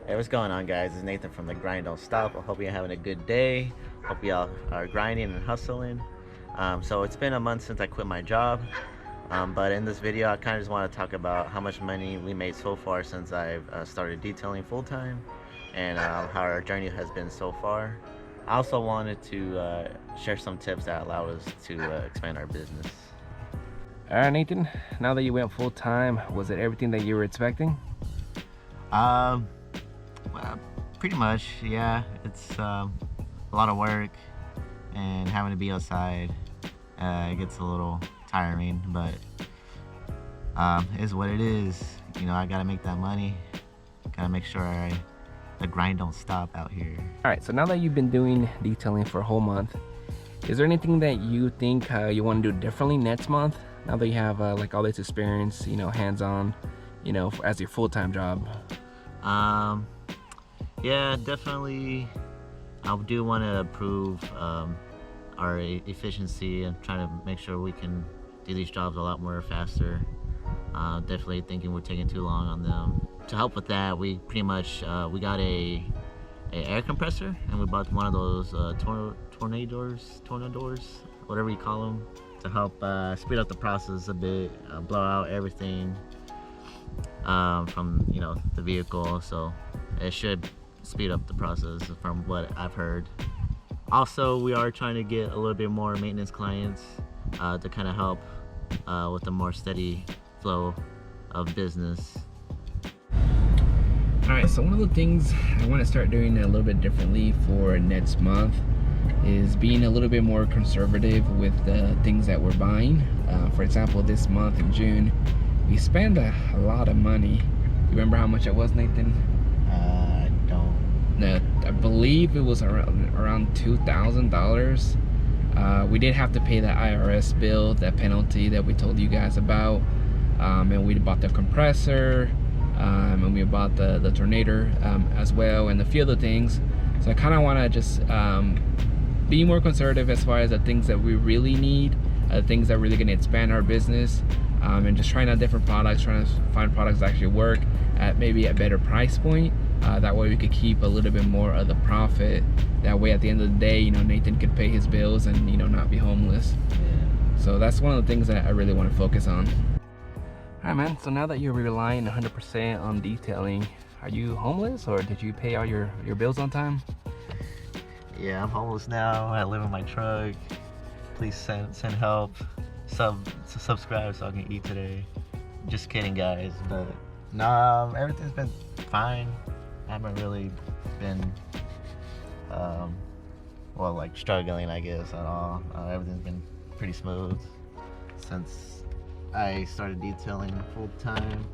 Hey, what's going on, guys? It's Nathan from The Grind Don't Stop. I hope you're having a good day. Hope y'all are grinding and hustling. So it's been a month since I quit my job, but in this video I kind of just want to talk about how much money we made so far since I've started detailing full-time, and how our journey has been so far. I also wanted to share some tips that allow us to expand our business. All right, Nathan, now that you went full-time, was it everything that you were expecting? Well, pretty much, yeah. It's a lot of work, and having to be outside, it gets a little tiring, but it is what it is. You know, I gotta make that money. Gotta make sure the grind don't stop out here. All right, so now that you've been doing detailing for a whole month, is there anything that you think you want to do differently next month? Now that you have like all this experience, you know, hands-on, you know, as your full-time job. Yeah, definitely. I do want to improve our efficiency and trying to make sure we can do these jobs a lot more faster. Definitely thinking we're taking too long on them. To help with that, we pretty much we got a air compressor, and we bought one of those tornadoes, whatever you call them, to help speed up the process a bit, blow out everything from, you know, the vehicle. So it should speed up the process from what I've heard. Also, we are trying to get a little bit more maintenance clients to kind of help with a more steady flow of business. All right, so one of the things I want to start doing a little bit differently for next month is being a little bit more conservative with the things that we're buying. For example, this month in June, we spent a lot of money. You remember how much it was, Nathan? I don't. No, I believe it was around $2,000. We did have to pay the IRS bill, that penalty that we told you guys about, and we bought the compressor, and we bought the tornado as well, and a few other things. So I kind of want to just be more conservative as far as the things that we really need, the things that are really going to expand our business, and just trying out different products, trying to find products that actually work at maybe a better price point. That way we could keep a little bit more of the profit. That way at the end of the day, you know, Nathan could pay his bills and, you know, not be homeless. Yeah. So that's one of the things that I really want to focus on. All right, man, so now that you're relying 100% on detailing, are you homeless, or did you pay all your bills on time? Yeah, I'm homeless now. I live in my truck. Please send help. Subscribe so I can eat today. Just kidding, guys. But nah, everything's been fine. I haven't really been well, like, struggling, I guess, at all. Everything's been pretty smooth since I started detailing full time.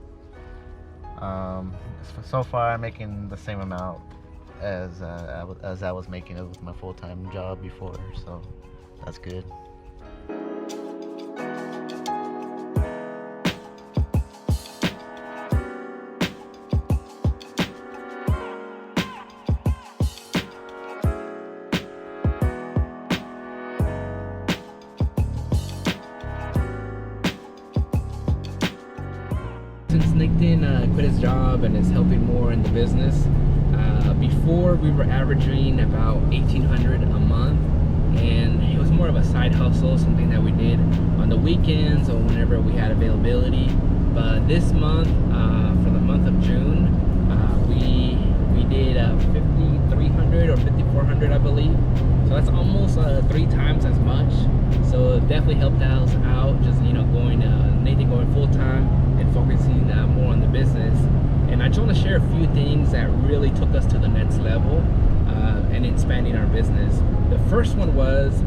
So far I'm making the same amount as I was making it with my full-time job before, so that's good. Since Nathan quit his job and is helping more in the business, before we were averaging about $1,800 a month, and it was more of a side hustle, something that we did on the weekends or whenever we had availability. But this month, for the month of June, we did $5,300 or $5,400, I believe. So that's almost 3 times as much. So it definitely helped us out, just, you know, Nathan going full time and focusing more on the business. And I just want to share a few things that really took us to the next level and expanding our business. The first one was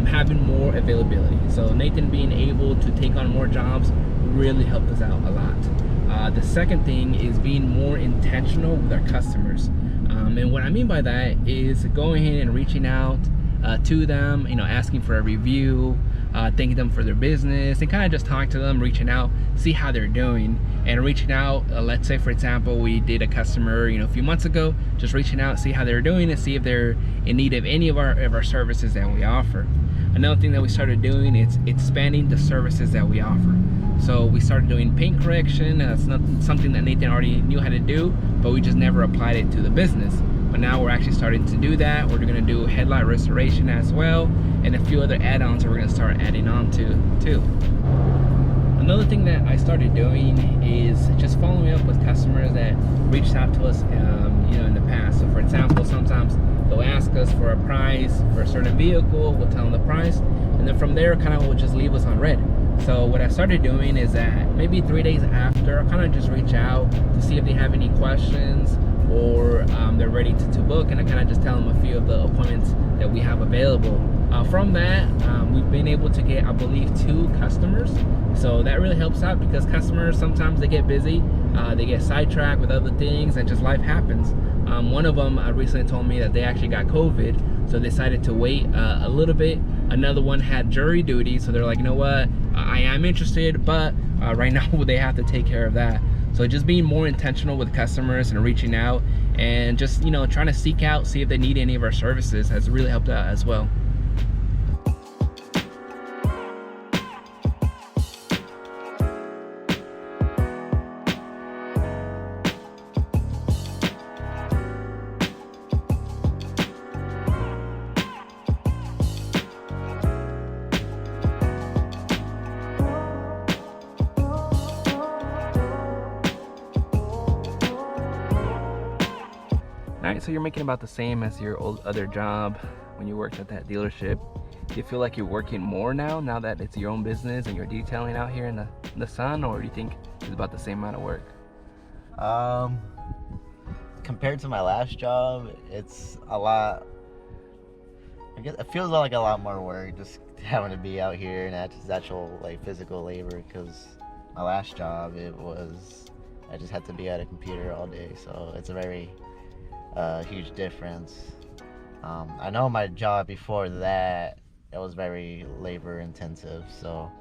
having more availability. So Nathan being able to take on more jobs really helped us out a lot. The second thing is being more intentional with our customers. And what I mean by that is going ahead and reaching out to them, you know, asking for a review, thanking them for their business, and kind of just talking to them, reaching out, see how they're doing, and reaching out. Let's say, for example, we did a customer, you know, a few months ago, just reaching out, see how they're doing, and see if they're in need of any of our services that we offer. Another thing that we started doing is expanding the services that we offer. So we started doing paint correction. That's not something that Nathan already knew how to do, but we just never applied it to the business. But now we're actually starting to do that. We're gonna do headlight restoration as well, and a few other add-ons that we're gonna start adding on to too. Another thing that I started doing is just following up with customers that reached out to us in the past. So for example, sometimes they'll ask us for a price for a certain vehicle, we'll tell them the price, and then from there kind of will just leave us on red. So what I started doing is that maybe 3 days after, I kind of just reach out to see if they have any questions or they're ready to book, and I kind of just tell them a few of the appointments that we have available. From that, we've been able to get, I believe, 2 customers. So that really helps out because customers, sometimes they get busy, they get sidetracked with other things, and just life happens. One of them recently told me that they actually got COVID, so they decided to wait a little bit. Another one had jury duty, so they're like, you know what, I am interested, but right now they have to take care of that. So just being more intentional with customers and reaching out and just, trying to seek out, see if they need any of our services has really helped out as well. Alright, so you're making about the same as your other job when you worked at that dealership. Do you feel like you're working more now that it's your own business and you're detailing out here in the sun, or do you think it's about the same amount of work? Compared to my last job, it's a lot. I guess it feels like a lot more work just having to be out here and actual like physical labor. Because my last job, I just had to be at a computer all day, so it's a very huge difference. I know my job before that, it was very labor intensive, so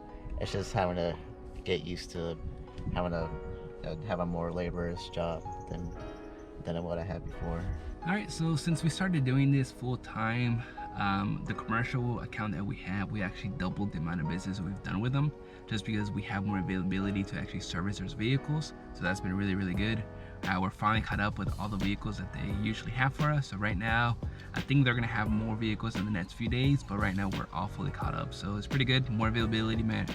it's just having to get used to having to have a more laborious job than what I had before. All right, so since we started doing this full time, the commercial account that we actually doubled the amount of business we've done with them, just because we have more availability to actually service those vehicles. So that's been really, really good. We're finally caught up with all the vehicles that they usually have for us. So right now, I think they're gonna have more vehicles in the next few days, but right now we're all fully caught up. So it's pretty good, more availability, man.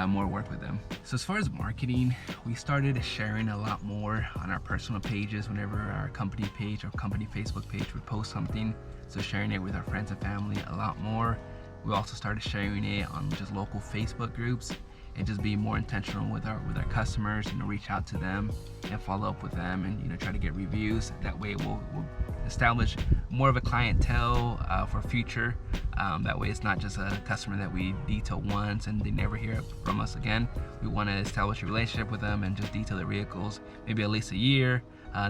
More work with them. So as far as marketing, we started sharing a lot more on our personal pages whenever our company page or company Facebook page would post something. So sharing it with our friends and family a lot more. We also started sharing it on just local Facebook groups and just being more intentional with our customers, reach out to them and follow up with them, and try to get reviews. That way we'll establish more of a clientele for future. That way it's not just a customer that we detail once and they never hear from us again. We want to establish a relationship with them and just detail their vehicles maybe at least a year,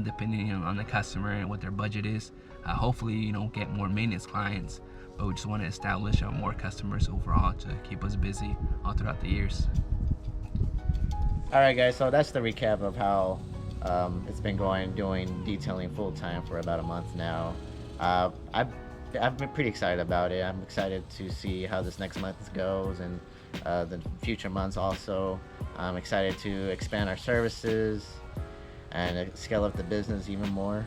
depending on the customer and what their budget is. Hopefully get more maintenance clients, but we just want to establish more customers overall to keep us busy all throughout the years. All right, guys, so that's the recap of how it's been doing detailing full time for about a month now. I've been pretty excited about it. I'm excited to see how this next month goes, and the future months also. I'm excited to expand our services and scale up the business even more.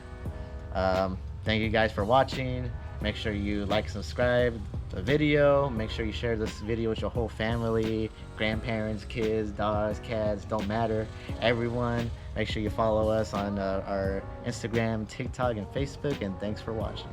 Thank you guys for watching. Make sure you like, subscribe the video. Make sure you share this video with your whole family, grandparents, kids, dogs, cats, don't matter, everyone. Make sure you follow us on our Instagram, TikTok, and Facebook, and thanks for watching.